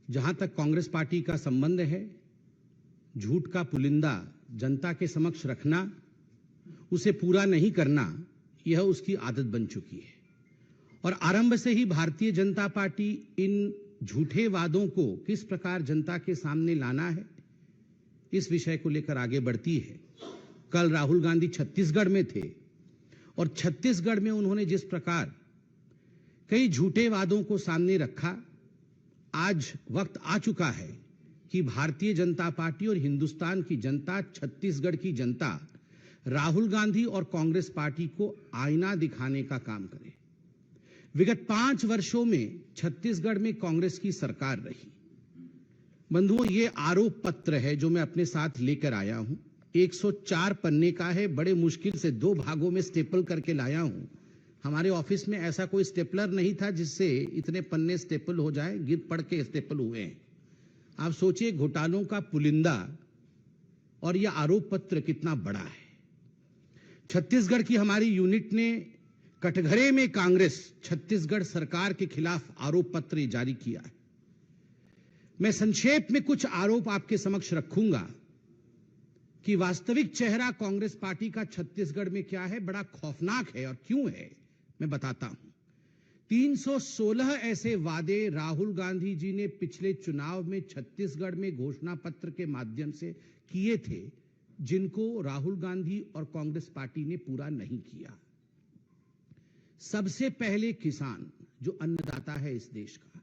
जहां तक कांग्रेस पार्टी का संबंध है, झूठ का पुलिंदा जनता के समक्ष रखना, उसे पूरा नहीं करना, यह उसकी आदत बन चुकी है। और आरंभ से ही भारतीय जनता पार्टी इन झूठे वादों को किस प्रकार जनता के सामने लाना है, इस विषय को लेकर आगे बढ़ती है। कल राहुल गांधी छत्तीसगढ़ में थे और छत्तीसगढ़ में उन्होंने जिस प्रकार कई झूठे वादों को सामने रखा, आज वक्त आ चुका है कि भारतीय जनता पार्टी और हिंदुस्तान की जनता, छत्तीसगढ़ की जनता राहुल गांधी और कांग्रेस पार्टी को आईना दिखाने का काम करे। विगत 5 वर्षों में छत्तीसगढ़ में कांग्रेस की सरकार रही। बंधुओं, ये आरोप पत्र है जो मैं अपने साथ लेकर आया हूं। 104 पन्ने का है, बड़े मुश्किल से 2 भागों में स्टेपल करके लाया हूं। हमारे ऑफिस में ऐसा कोई स्टेपलर नहीं था जिससे इतने पन्ने स्टेपल हो जाए, गिर पड़ के स्टेपल हुए हैं। आप सोचिए घोटालों का पुलिंदा और यह आरोप पत्र कितना बड़ा है। छत्तीसगढ़ की हमारी यूनिट ने कटघरे में कांग्रेस छत्तीसगढ़ सरकार के खिलाफ आरोप पत्र जारी किया है। मैं संक्षेप में कुछ आरोप आपके समक्ष रखूंगा कि वास्तविक चेहरा कांग्रेस पार्टी का छत्तीसगढ़ में क्या है, बड़ा खौफनाक है। और क्यों है, मैं बताता हूं। 316 ऐसे वादे राहुल गांधी जी ने पिछले चुनाव में छत्तीसगढ़ में घोषणा पत्र के माध्यम से किए थे, जिनको राहुल गांधी और कांग्रेस पार्टी ने पूरा नहीं किया। सबसे पहले किसान, जो अन्नदाता है इस देश का,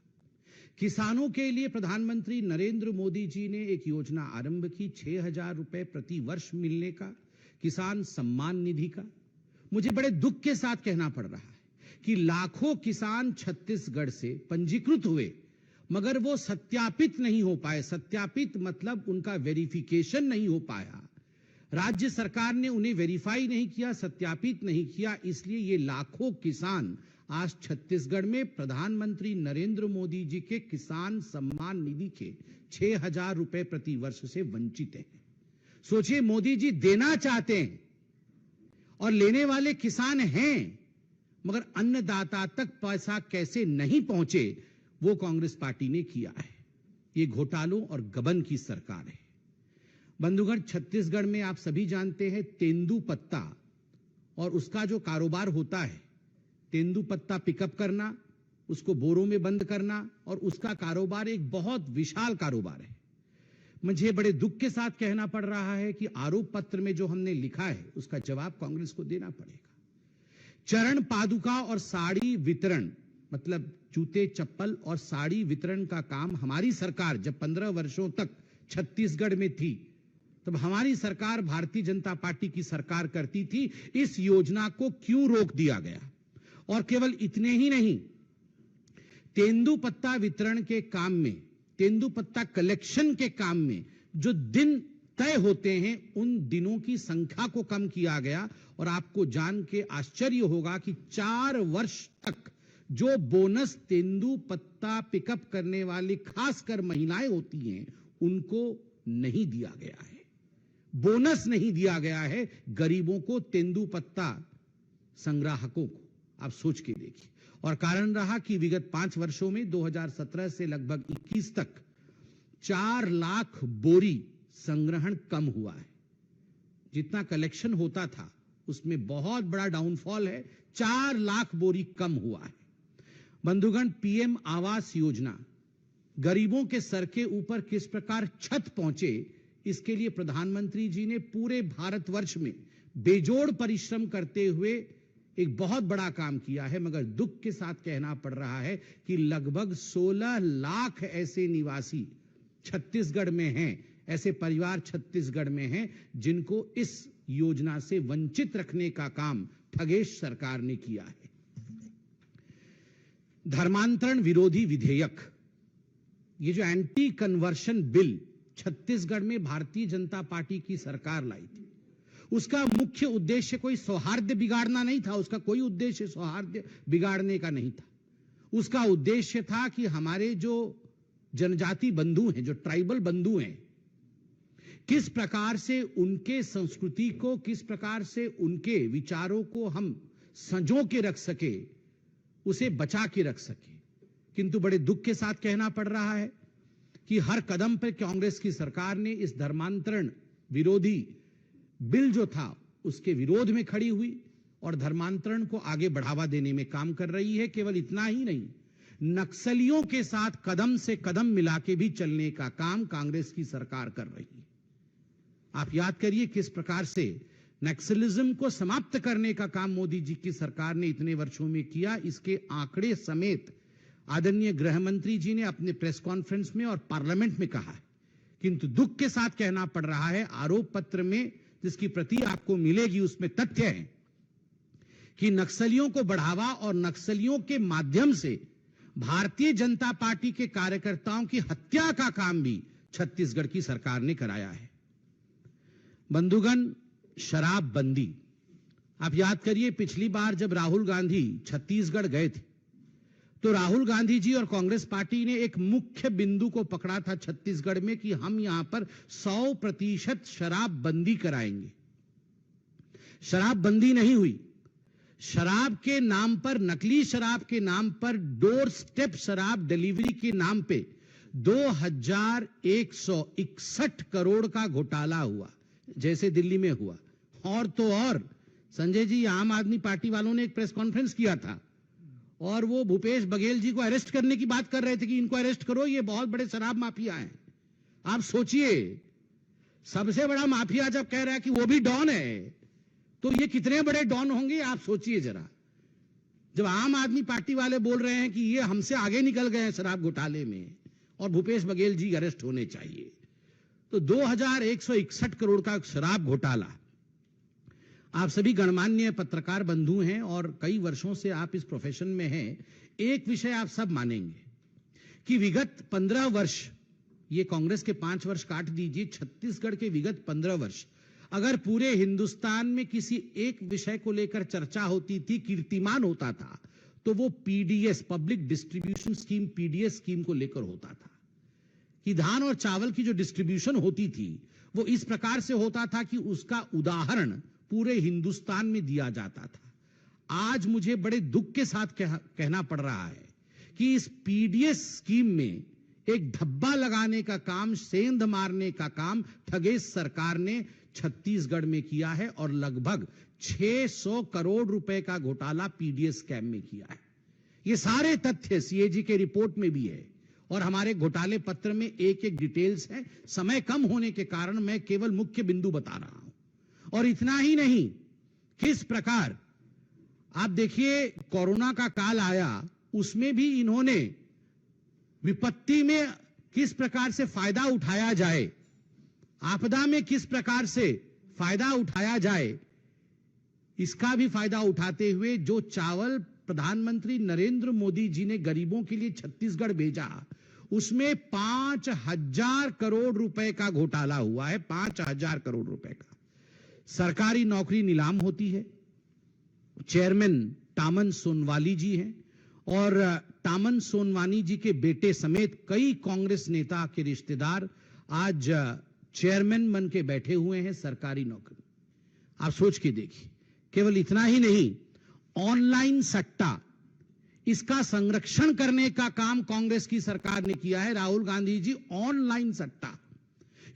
किसानों के लिए प्रधानमंत्री नरेंद्र मोदी जी ने एक योजना आरंभ की, 6,000 रुपए प्रति वर्ष मिलने का, किसान सम्मान निधि का। मुझे बड़े दुख के साथ कहना पड़ रहा है कि लाखों किसान छत्तीसगढ़ से पंजीकृत हुए, मगर वो सत्यापित नहीं हो पाए। सत्यापित मतलब उनका वेरिफिकेशन नहीं हो पाया। राज्य सरकार ने उन्हें वेरीफाई नहीं किया, सत्यापित नहीं किया। इसलिए ये लाखों किसान आज छत्तीसगढ़ में प्रधानमंत्री नरेंद्र मोदी जी के किसान सम्मान निधि के 6,000 रुपए प्रति वर्ष से वंचित हैं। सोचिए, मोदी जी देना चाहते हैं और लेने वाले किसान हैं, मगर अन्नदाता तक पैसा कैसे नहीं पहुंचे, वो कांग्रेस पार्टी ने किया है। ये घोटालों और गबन की सरकार है। बंधुगण, छत्तीसगढ़ में आप सभी जानते हैं तेंदूपत्ता और उसका जो कारोबार होता है, तेंदूपत्ता पिकअप करना, उसको बोरों में बंद करना, और उसका कारोबार एक बहुत विशाल कारोबार है। मुझे बड़े दुख के साथ कहना पड़ रहा है कि आरोप पत्र में जो हमने लिखा है उसका जवाब कांग्रेस को देना पड़ेगा। चरण पादुका और साड़ी वितरण, मतलब जूते चप्पल और साड़ी वितरण का काम हमारी सरकार जब 15 वर्षों तक छत्तीसगढ़ में थी, तब हमारी सरकार भारतीय जनता पार्टी की सरकार करती थी। इस योजना को क्यों रोक दिया गया? और केवल इतने ही नहीं, तेंदूपत्ता वितरण के काम में, तेंदूपत्ता कलेक्शन के काम में जो दिन तय होते हैं, उन दिनों की संख्या को कम किया गया। और आपको जान के आश्चर्य होगा कि 4 वर्ष तक जो बोनस तेंदूपत्ता पिकअप करने वाली खासकर महिलाएं होती हैं, उनको नहीं दिया गया है। बोनस नहीं दिया गया है गरीबों को, तेंदूपत्ता संग्राहकों को। आप सोच के देखिए। और कारण रहा कि विगत 5 वर्षों में 2017 से लगभग 21 तक 4 लाख बोरी संग्रहण कम हुआ है। जितना कलेक्शन होता था उसमें बहुत बड़ा डाउनफॉल है, 4 लाख बोरी कम हुआ है। बंधुगण, पीएम आवास योजना गरीबों के सर के ऊपर किस प्रकार छत पहुंचे, इसके लिए प्रधानमंत्री जी ने पूरे भारतवर्ष में बेजोड़ परिश्रम करते हुए एक बहुत बड़ा काम किया है। मगर दुख के साथ कहना पड़ रहा है कि लगभग 16 लाख ऐसे निवासी छत्तीसगढ़ में हैं, ऐसे परिवार छत्तीसगढ़ में हैं जिनको इस योजना से वंचित रखने का काम ठगेश सरकार ने किया है। धर्मांतरण विरोधी विधेयक, ये जो एंटी कन्वर्शन बिल छत्तीसगढ़ में भारतीय जनता पार्टी की सरकार लाई थी, उसका मुख्य उद्देश्य कोई सौहार्द बिगाड़ना नहीं था। उसका कोई उद्देश्य सौहार्द बिगाड़ने का नहीं था। उसका उद्देश्य था कि हमारे जो जनजाति बंधु हैं, जो ट्राइबल बंधु हैं, किस प्रकार से उनके संस्कृति को, किस प्रकार से उनके विचारों को हम संजो के रख सके, उसे बचा के रख सके। किंतु बड़े दुख के साथ कहना पड़ रहा है कि हर कदम पर कांग्रेस की सरकार ने इस धर्मांतरण विरोधी बिल जो था उसके विरोध में खड़ी हुई और धर्मांतरण को आगे बढ़ावा देने में काम कर रही है। केवल इतना ही नहीं, नक्सलियों के साथ कदम से कदम मिला के भी चलने का काम कांग्रेस की सरकार कर रही है। आप याद करिए किस प्रकार से नक्सलिज्म को समाप्त करने का काम मोदी जी की सरकार ने इतने वर्षों में किया। इसके आंकड़े समेत आदरणीय गृह मंत्री जी ने अपने प्रेस कॉन्फ्रेंस में और पार्लियामेंट में कहा है। किंतु दुख के साथ कहना पड़ रहा है, आरोप पत्र में जिसकी प्रति आपको मिलेगी उसमें तथ्य है कि नक्सलियों को बढ़ावा और नक्सलियों के माध्यम से भारतीय जनता पार्टी के कार्यकर्ताओं की हत्या का काम भी छत्तीसगढ़ की सरकार ने कराया है। बंधुगण, शराबबंदी, आप याद करिए पिछली बार जब राहुल गांधी छत्तीसगढ़ गए थे तो राहुल गांधी जी और कांग्रेस पार्टी ने एक मुख्य बिंदु को पकड़ा था छत्तीसगढ़ में कि हम यहां पर 100% शराबबंदी कराएंगे। शराबबंदी नहीं हुई। शराब के नाम पर, नकली शराब के नाम पर, डोर स्टेप शराब डिलीवरी के नाम पे 2161 करोड़ का घोटाला हुआ, जैसे दिल्ली में हुआ। और तो और संजय जी, आम आदमी पार्टी वालों ने एक प्रेस कॉन्फ्रेंस किया था और वो भूपेश बघेल जी को अरेस्ट करने की बात कर रहे थे कि इनको अरेस्ट करो, ये बहुत बड़े शराब माफिया हैं। आप सोचिए, सबसे बड़ा माफिया जब कह रहा है कि वो भी डॉन है, तो ये कितने बड़े डॉन होंगे आप सोचिए जरा। जब आम आदमी पार्टी वाले बोल रहे हैं कि ये हमसे आगे निकल गए हैं शराब घोटाले में और भूपेश बघेल जी अरेस्ट होने चाहिए, तो 2161 करोड़ का शराब घोटाला। आप सभी गणमान्य पत्रकार बंधु हैं और कई वर्षों से आप इस प्रोफेशन में हैं। एक विषय आप सब मानेंगे कि विगत 15 वर्ष, ये कांग्रेस के 5 वर्ष काट दीजिए, छत्तीसगढ़ के विगत 15 वर्ष अगर पूरे हिंदुस्तान में किसी एक विषय को लेकर चर्चा होती थी, कीर्तिमान होता था, तो वो PDS, public distribution scheme, PDS scheme को लेकर होता था कि धान और चावल की जो डिस्ट्रीब्यूशन होती थी वो इस प्रकार से होता था कि उसका उदाहरण पूरे हिंदुस्तान में दिया जाता था। आज मुझे बड़े दुख के साथ कहना पड़ रहा है कि इस पीडीएस स्कीम में एक धब्बा लगाने का काम, सेंध मारने का काम ठगेश सरकार ने छत्तीसगढ़ में किया है और लगभग 600 करोड़ रुपए का घोटाला पीडीएस स्कैम में किया है। ये सारे तथ्य सीएजी के रिपोर्ट में भी है और हमारे घोटाले पत्र में एक एक डिटेल्स है। समय कम होने के कारण मैं केवल मुख्य बिंदु बता रहा हूं। और इतना ही नहीं, किस प्रकार आप देखिए कोरोना का काल आया, उसमें भी इन्होंने विपत्ति में किस प्रकार से फायदा उठाया जाए, आपदा में किस प्रकार से फायदा उठाया जाए, इसका भी फायदा उठाते हुए जो चावल प्रधानमंत्री नरेंद्र मोदी जी ने गरीबों के लिए छत्तीसगढ़ भेजा, उसमें 5000 करोड़ रुपए का घोटाला हुआ है। 5000 करोड़ रुपए का। सरकारी नौकरी नीलाम होती है। चेयरमैन टामन सोनवाली जी हैं और टामन सोनवानी जी के बेटे समेत कई कांग्रेस नेता के रिश्तेदार आज चेयरमैन बन के बैठे हुए हैं सरकारी नौकरी। आप सोच के देखिए। केवल इतना ही नहीं, ऑनलाइन सट्टा, इसका संरक्षण करने का काम कांग्रेस की सरकार ने किया है। राहुल गांधी जी, ऑनलाइन सट्टा,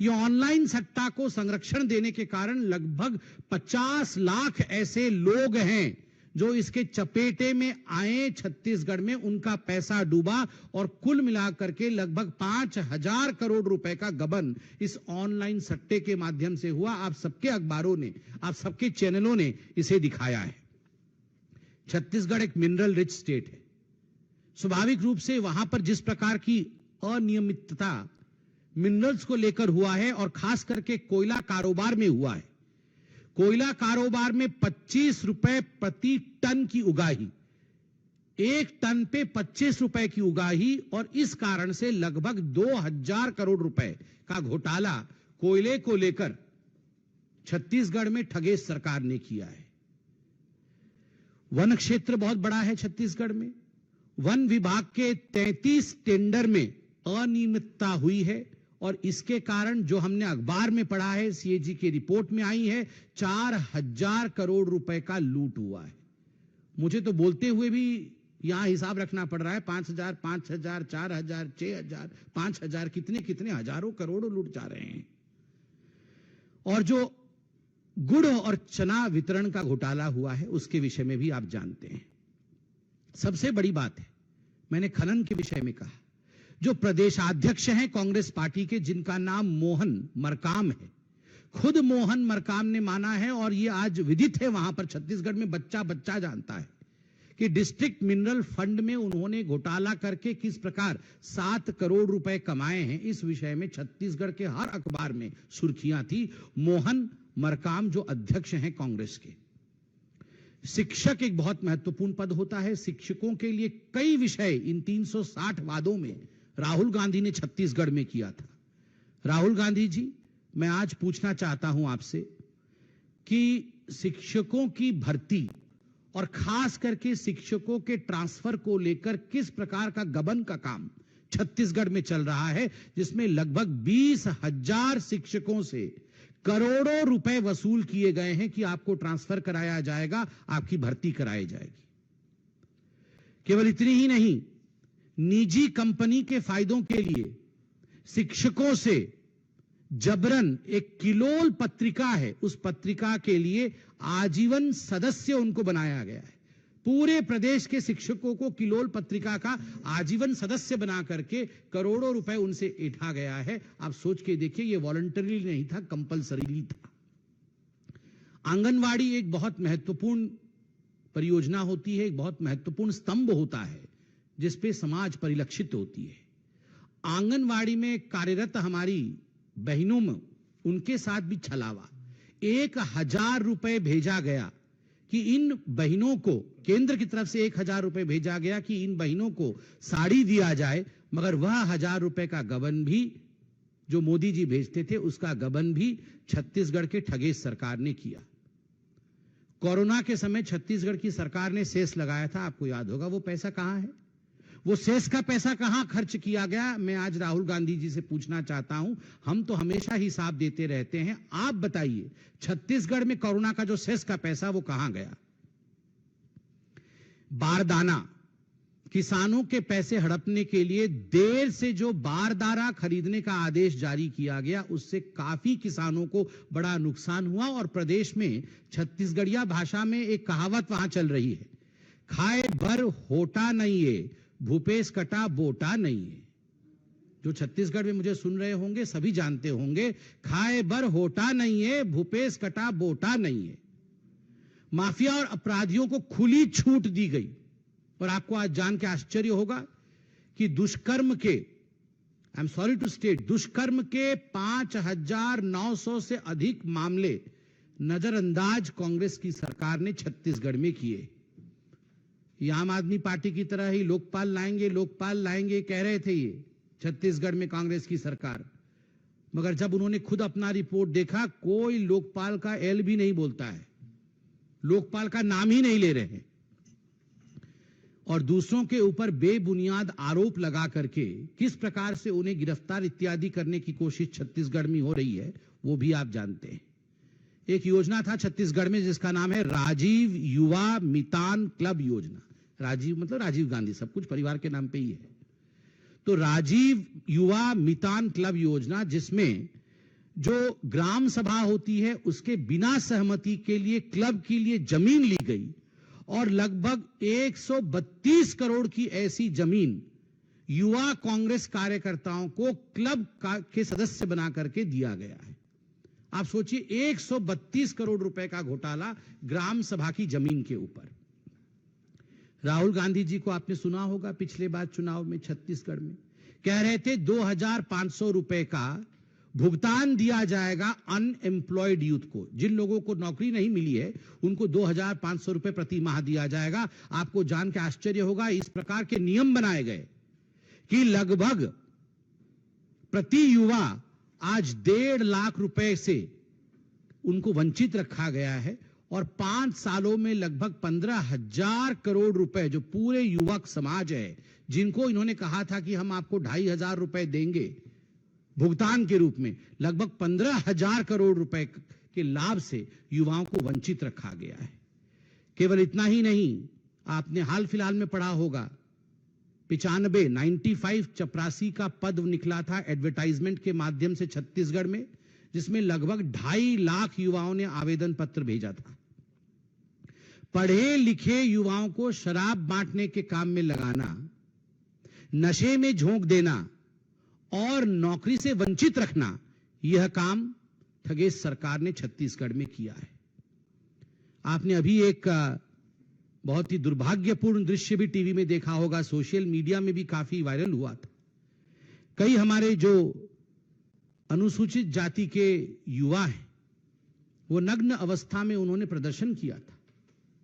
ये ऑनलाइन सट्टा को संरक्षण देने के कारण लगभग 50 लाख ऐसे लोग हैं जो इसके चपेटे में आए छत्तीसगढ़ में, उनका पैसा डूबा और कुल मिलाकर के लगभग 5000 करोड़ रुपए का गबन इस ऑनलाइन सट्टे के माध्यम से हुआ। आप सबके अखबारों ने, आप सबके चैनलों ने इसे दिखाया है। छत्तीसगढ़ एक मिनरल रिच स्टेट है। स्वाभाविक रूप से वहां पर जिस प्रकार की अनियमितता मिनरल्स को लेकर हुआ है और खास करके कोयला कारोबार में हुआ है। कोयला कारोबार में 25 रुपए प्रति टन की उगाही, 1 टन पे 25 रुपए की उगाही, और इस कारण से लगभग 2000 करोड़ रुपए का घोटाला कोयले को लेकर छत्तीसगढ़ में ठगेश सरकार ने किया है। वन क्षेत्र बहुत बड़ा है छत्तीसगढ़ में। वन विभाग के 33 टेंडर में अनियमितता हुई है और इसके कारण जो हमने अखबार में पढ़ा है, सीएजी की रिपोर्ट में आई है, 4000 करोड़ रुपए का लूट हुआ है। मुझे तो बोलते हुए भी यहां हिसाब रखना पड़ रहा है 5,000, 5,000, 4,000, 6,000, 5,000, कितने कितने हजारों करोड़ों लूट जा रहे हैं। और जो गुड़ और चना वितरण का घोटाला हुआ है उसके विषय में भी आप जानते हैं। सबसे बड़ी बात है, मैंने खनन के विषय में कहा, जो प्रदेशाध्यक्ष हैं कांग्रेस पार्टी के, जिनका नाम मोहन मरकाम है, खुद मोहन मरकाम ने माना है, और ये आज विदित है वहां पर छत्तीसगढ़ में, बच्चा बच्चा जानता है कि डिस्ट्रिक्ट मिनरल फंड में उन्होंने घोटाला करके किस प्रकार 7 करोड़ रुपए कमाए हैं। इस विषय में छत्तीसगढ़ के हर अखबार में सुर्खियां थी। मोहन मरकाम जो अध्यक्ष हैं कांग्रेस के। शिक्षक एक बहुत महत्वपूर्ण पद होता है। शिक्षकों के लिए कई विषय इन 360 वादों में राहुल गांधी ने छत्तीसगढ़ में किया था। राहुल गांधी जी, मैं आज पूछना चाहता हूं आपसे कि शिक्षकों की भर्ती और खास करके शिक्षकों के ट्रांसफर को लेकर किस प्रकार का गबन का काम छत्तीसगढ़ में चल रहा है, जिसमें लगभग 20,000 शिक्षकों से करोड़ों रुपए वसूल किए गए हैं कि आपको ट्रांसफर कराया जाएगा, आपकी भर्ती कराई जाएगी। केवल इतनी ही नहीं, निजी कंपनी के फायदों के लिए शिक्षकों से जबरन एक किलोल पत्रिका है, उस पत्रिका के लिए आजीवन सदस्य उनको बनाया गया है। पूरे प्रदेश के शिक्षकों को किलोल पत्रिका का आजीवन सदस्य बना करके करोड़ों रुपए उनसे ऐंठा गया है। आप सोच के देखिए, ये वॉलंटरी नहीं था, कंपल्सरीली था। आंगनवाड़ी एक बहुत महत्वपूर्ण परियोजना होती है, एक बहुत महत्वपूर्ण स्तंभ होता है जिसपे समाज परिलक्षित होती है। आंगनवाड़ी में कार्यरत हमारी बहनों में उनके साथ भी छलावा। 1,000 रुपए भेजा गया कि इन बहनों को, केंद्र की तरफ से 1,000 रुपए भेजा गया कि इन बहनों को साड़ी दिया जाए, मगर वह 1,000 रुपए का गबन भी जो मोदी जी भेजते थे, उसका गबन भी छत्तीसगढ़ के ठगेश सरकार ने किया। कोरोना के समय छत्तीसगढ़ की सरकार ने सेस लगाया था, आपको याद होगा। वो पैसा कहां है? वो सेस का पैसा कहां खर्च किया गया? मैं आज राहुल गांधी जी से पूछना चाहता हूं। हम तो हमेशा हिसाब देते रहते हैं, आप बताइए छत्तीसगढ़ में कोरोना का जो सेस का पैसा वो कहां गया? बारदाना, किसानों के पैसे हड़पने के लिए देर से जो बारदाना खरीदने का आदेश जारी किया गया, उससे काफी किसानों को बड़ा नुकसान हुआ। और प्रदेश में छत्तीसगढ़िया भाषा में एक कहावत वहां चल रही है, खाए भर होटा नहीं है, भूपेश कटा बोटा नहीं है। जो छत्तीसगढ़ में मुझे सुन रहे होंगे सभी जानते होंगे, खाए भर होटा नहीं है, भूपेश कटा बोटा नहीं है। माफिया और अपराधियों को खुली छूट दी गई। और आपको आज जान के आश्चर्य होगा कि दुष्कर्म के, I am sorry to state, दुष्कर्म के 5,900 से अधिक मामले नजरअंदाज कांग्रेस की सरकार ने छत्तीसगढ़ में किए। ये आम आदमी पार्टी की तरह ही लोकपाल लाएंगे कह रहे थे ये छत्तीसगढ़ में कांग्रेस की सरकार, मगर जब उन्होंने खुद अपना रिपोर्ट देखा, कोई लोकपाल का एल भी नहीं बोलता है, लोकपाल का नाम ही नहीं ले रहे हैं। और दूसरों के ऊपर बेबुनियाद आरोप लगा करके किस प्रकार से उन्हें गिरफ्तार इत्यादि करने की कोशिश छत्तीसगढ़ में हो रही है, वो भी आप जानते हैं। एक योजना था छत्तीसगढ़ में जिसका नाम है राजीव युवा मितान क्लब योजना। राजीव मतलब राजीव गांधी, सब कुछ परिवार के नाम पे ही है। तो राजीव युवा मितान क्लब योजना, जिसमें जो ग्राम सभा होती है उसके बिना सहमति के लिए क्लब के लिए जमीन ली गई, और लगभग 132 करोड़ की ऐसी जमीन युवा कांग्रेस कार्यकर्ताओं को क्लब के सदस्य बना करके दिया गया है। आप सोचिए, 132 करोड़ रुपए का घोटाला ग्राम सभा की जमीन के ऊपर। राहुल गांधी जी को आपने सुना होगा, पिछले बार चुनाव में छत्तीसगढ़ में कह रहे थे 2,500 रुपए का भुगतान दिया जाएगा अनएम्प्लॉयड यूथ को। जिन लोगों को नौकरी नहीं मिली है उनको 2,500 रुपए प्रति माह दिया जाएगा। आपको जान के आश्चर्य होगा, इस प्रकार के नियम बनाए गए कि लगभग प्रति युवा आज 1.5 लाख रुपए से उनको वंचित रखा गया है। और 5 सालों में लगभग 15,000 करोड़ रुपए जो पूरे युवक समाज है, जिनको इन्होंने कहा था कि हम आपको 2,500 रुपए देंगे भुगतान के रूप में, लगभग 15,000 करोड़ रुपए के लाभ से युवाओं को वंचित रखा गया है। केवल इतना ही नहीं, आपने हाल फिलहाल में पढ़ा होगा 95 चपरासी का पद निकला था एडवर्टाइजमेंट के माध्यम से छत्तीसगढ़ में, जिसमें लगभग 2.5 लाख युवाओं ने आवेदन पत्र भेजा था। पढ़े लिखे युवाओं को शराब बांटने के काम में लगाना, नशे में झोंक देना और नौकरी से वंचित रखना, यह काम खगेश सरकार ने छत्तीसगढ़ में किया है। आपने अभी एक बहुत ही दुर्भाग्यपूर्ण दृश्य भी टीवी में देखा होगा, सोशल मीडिया में भी काफी वायरल हुआ था। कई हमारे जो अनुसूचित जाति के युवा हैं, वो नग्न अवस्था में उन्होंने प्रदर्शन किया था।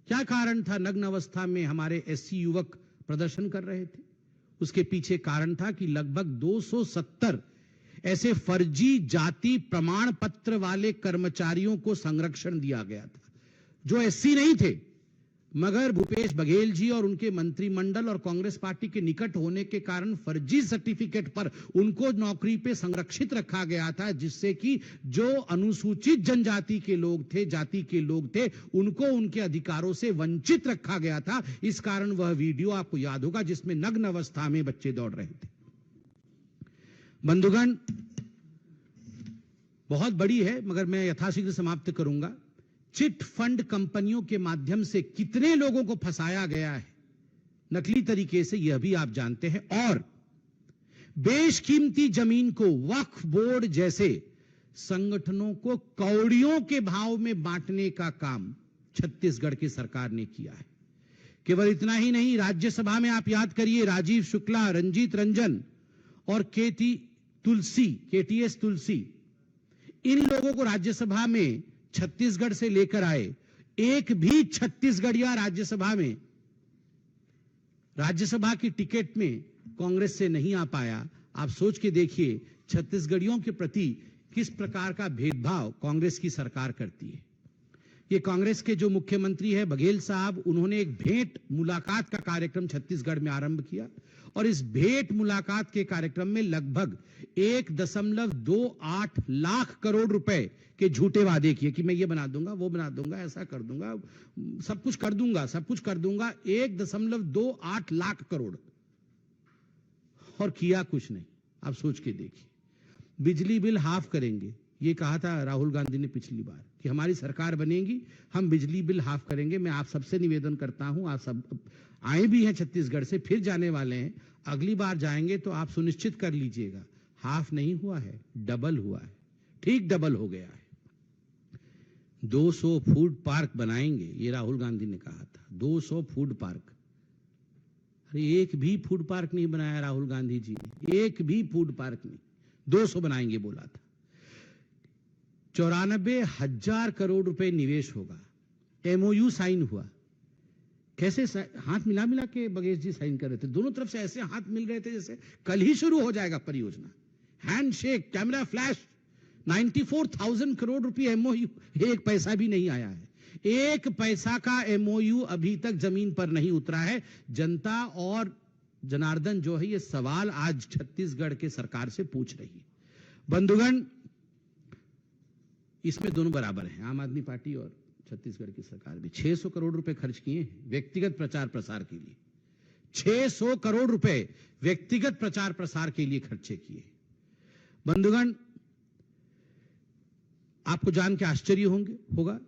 क्या कारण था नग्न अवस्था में हमारे एससी युवक प्रदर्शन कर रहे थे? उसके पीछे कारण था कि लगभग 270 ऐसे फर्जी जाति प्रमाण पत्र वाले कर्मचारियों को संरक्षण दिया गया था, जो एससी नहीं थे, मगर भूपेश बघेल जी और उनके मंत्रिमंडल और कांग्रेस पार्टी के निकट होने के कारण फर्जी सर्टिफिकेट पर उनको नौकरी पे संरक्षित रखा गया था, जिससे कि जो अनुसूचित जनजाति के लोग थे, जाति के लोग थे, उनको उनके अधिकारों से वंचित रखा गया था। इस कारण वह वीडियो आपको याद होगा जिसमें नग्न अवस्था में बच्चे दौड़ रहे थे। बंधुगण, बहुत बड़ी है मगर मैं यथाशीघ्र समाप्त करूंगा। चिट फंड कंपनियों के माध्यम से कितने लोगों को फंसाया गया है नकली तरीके से, यह भी आप जानते हैं। और बेशकीमती जमीन को वक्फ बोर्ड जैसे संगठनों को कौड़ियों के भाव में बांटने का काम छत्तीसगढ़ की सरकार ने किया है। केवल इतना ही नहीं, राज्यसभा में आप याद करिए, राजीव शुक्ला, रंजीत रंजन और केटीएस तुलसी, इन लोगों को राज्यसभा में छत्तीसगढ़ से लेकर आए। एक भी छत्तीसगढ़िया राज्यसभा की टिकट में कांग्रेस से नहीं आ पाया। आप सोच के देखिए छत्तीसगढ़ियों के प्रति किस प्रकार का भेदभाव कांग्रेस की सरकार करती है। ये कांग्रेस के जो मुख्यमंत्री है बघेल साहब, उन्होंने एक भेंट मुलाकात का कार्यक्रम छत्तीसगढ़ में आरंभ किया और इस भेंट मुलाकात के कार्यक्रम में लगभग 1.28 लाख करोड़ रुपए के झूठे वादे किए कि मैं ये बना दूंगा, वो बना दूंगा, ऐसा कर दूंगा, सब कुछ कर दूंगा। 1.28 लाख करोड़, और किया कुछ नहीं। आप सोच के देखिए। बिजली बिल हाफ करेंगे, ये कहा था राहुल गांधी ने पिछली बार कि हमारी सरकार बनेगी, हम बिजली बिल हाफ करेंगे। मैं आप सबसे निवेदन करता हूं, आप सब आए भी हैं छत्तीसगढ़ से, फिर जाने वाले हैं, अगली बार जाएंगे तो आप सुनिश्चित कर लीजिएगा, हाफ नहीं हुआ है, डबल हुआ है, ठीक डबल हो गया है। 200 फूड पार्क बनाएंगे, ये राहुल गांधी ने कहा था, 200 फूड पार्क। अरे एक भी फूड पार्क नहीं बनाया राहुल गांधी जी ने, एक भी फूड पार्क नहीं, 200 बनाएंगे बोला था। 94,000 करोड़ रुपए निवेश होगा। एमओयू साइन हुआ, कैसे हाथ मिला मिला के बघेल जी साइन कर रहे थे, दोनों तरफ से ऐसे हाथ मिल रहे थे जैसे कल ही शुरू हो जाएगा परियोजना। हैंडशेक, कैमरा फ्लैश, 94,000 करोड़ रुपए एमओयू, एक पैसा भी नहीं आया है। एक पैसा का एमओयू अभी तक जमीन पर नहीं उतरा है। जनता और जनार्दन जो है ये सवाल आज छत्तीसगढ़ के सरकार से पूछ रही है। बंधुगण, इसमें दोनों बराबर हैं, आम आदमी पार्टी और छत्तीसगढ़ की सरकार भी। 600 करोड़ रुपए खर्च किए हैं व्यक्तिगत प्रचार प्रसार के लिए, 600 करोड़ रुपए व्यक्तिगत प्रचार प्रसार के लिए खर्चे किए। बंधुगण, आपको जान के आश्चर्य होगा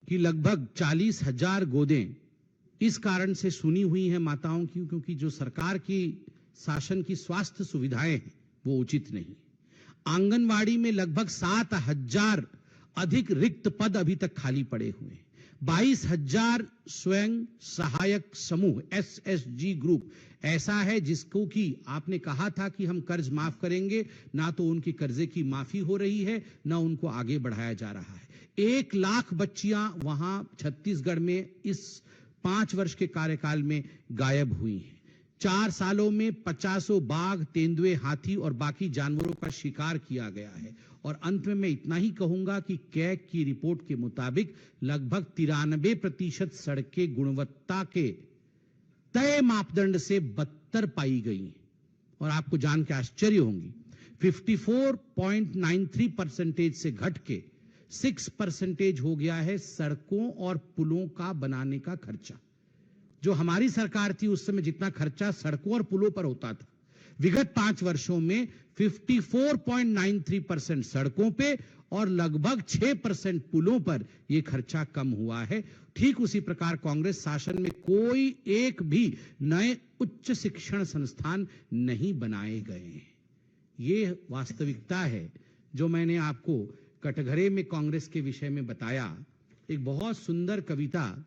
कि लगभग 40,000 गोदें इस कारण से सुनी हुई हैं माताओं की, क्योंकि जो सरकार की शासन की स्वास्थ्य सुविधाएं हैं वो उचित नहीं। आंगनवाड़ी में लगभग 7,000 अधिक रिक्त पद अभी तक खाली पड़े हुए हैं। 22,000 स्वयं सहायक समूह एसएसजी ग्रुप ऐसा है जिसको कि आपने कहा था कि हम कर्ज माफ करेंगे, ना तो उनकी कर्जे की माफी हो रही है, ना उनको आगे बढ़ाया जा रहा है। 1 लाख बच्चियां वहां छत्तीसगढ़ में इस 5 वर्ष के कार्यकाल में गायब हुई हैं। 4 सालों में 50 बाघ, तेंदुए, हाथी और बाकी जानवरों का शिकार किया गया है। और अंत में मैं इतना ही कहूंगा कि कैग की रिपोर्ट के मुताबिक लगभग 93% सड़कें गुणवत्ता के तय मापदंड से बदतर पाई गई। और आपको जान के आश्चर्य होंगी, 54.93% से घट के 6% हो गया है सड़कों और पुलों का बनाने का खर्चा। जो हमारी सरकार थी उस समय जितना खर्चा सड़कों और पुलों पर होता था, विगत 5 वर्षों में 54.93% सड़कों पे और लगभग 6% पुलों पर यह खर्चा कम हुआ है। ठीक उसी प्रकार कांग्रेस शासन में कोई एक भी नए उच्च शिक्षण संस्थान नहीं बनाए गए हैं। ये वास्तविकता है जो मैंने आपको कटघरे में कांग्रेस के विषय में बताया। एक बहुत सुंदर कविता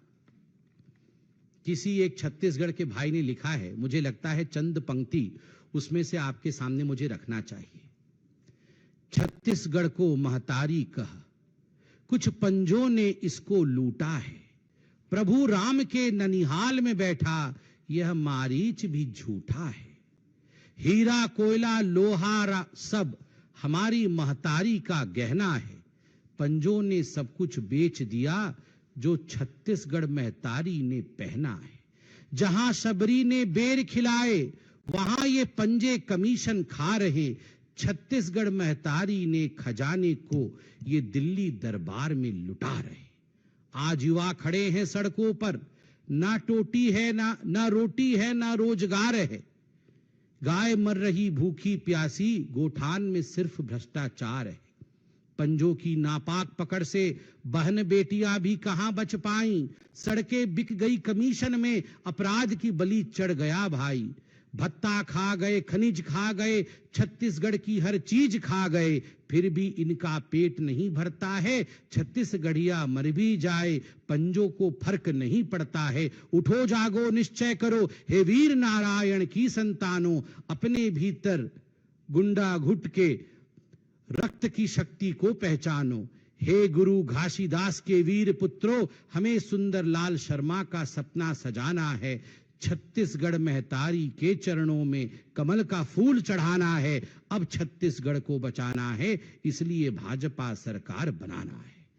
किसी एक छत्तीसगढ़ के भाई ने लिखा है, मुझे लगता है चंद पंक्ति उसमें से आपके सामने मुझे रखना चाहिए। छत्तीसगढ़ को महतारी कह, कुछ पंजों ने इसको लूटा है। प्रभु राम के ननिहाल में बैठा, यह मारीच भी झूठा है। हीरा कोयला लोहा सब हमारी महतारी का गहना है। पंजों ने सब कुछ बेच दिया जो छत्तीसगढ़ महतारी ने पहना है। जहां शबरी ने बेर खिलाए वहां ये पंजे कमीशन खा रहे। छत्तीसगढ़ महतारी ने खजाने को ये दिल्ली दरबार में लुटा रहे। आज युवा खड़े हैं सड़कों पर, ना टोटी है ना रोटी है ना रोजगार है। गाय मर रही भूखी प्यासी, गोठान में सिर्फ भ्रष्टाचार है। पंजों की नापाक पकड़ से बहन बेटियां भी कहां बच पाई। सड़कें बिक गई कमीशन में, अपराध की बलि चढ़ गया भाई। भत्ता खा गए, खनिज खा गए, छत्तीसगढ़ की हर चीज खा गए, फिर भी इनका पेट नहीं भरता है। छत्तीसगढ़िया मर भी जाए, पंजों को फर्क नहीं पड़ता है। उठो जागो निश्चय करो, हे वीर नारायण की संतानों। अपने भीतर गुंडा घुट के रक्त की शक्ति को पहचानो। हे गुरु घासीदास के वीर पुत्रों, हमें सुंदर लाल शर्मा का सपना सजाना है। छत्तीसगढ़ महतारी के चरणों में कमल का फूल चढ़ाना है। अब छत्तीसगढ़ को बचाना है, इसलिए भाजपा सरकार बनाना है।